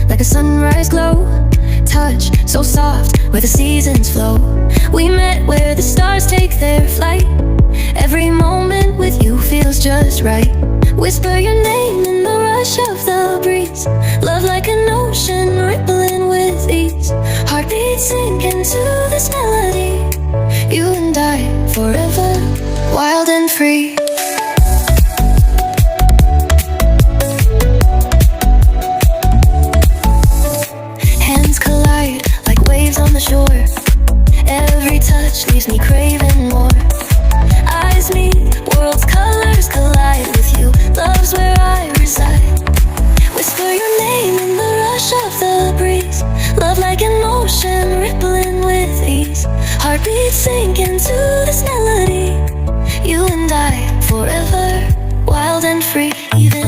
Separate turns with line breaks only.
like a sunrise glow. Touch so soft where the seasons flow. We met where the stars take their flight. Every moment with you feels just right. Whisper your name in the rush of the breeze. Love like an ocean rippling with ease. Heartbeats sink into this melody. You and I forever, wild and free. Hands collide like waves on the shore. Every touch leaves me craving more. Eyes meet, world's colors collide with you. Love's where I reside. Whisper your name in the rush of the breeze. Love like an ocean rippling with ease. Heartbeats sink into this melody. You and I forever, wild and free. Even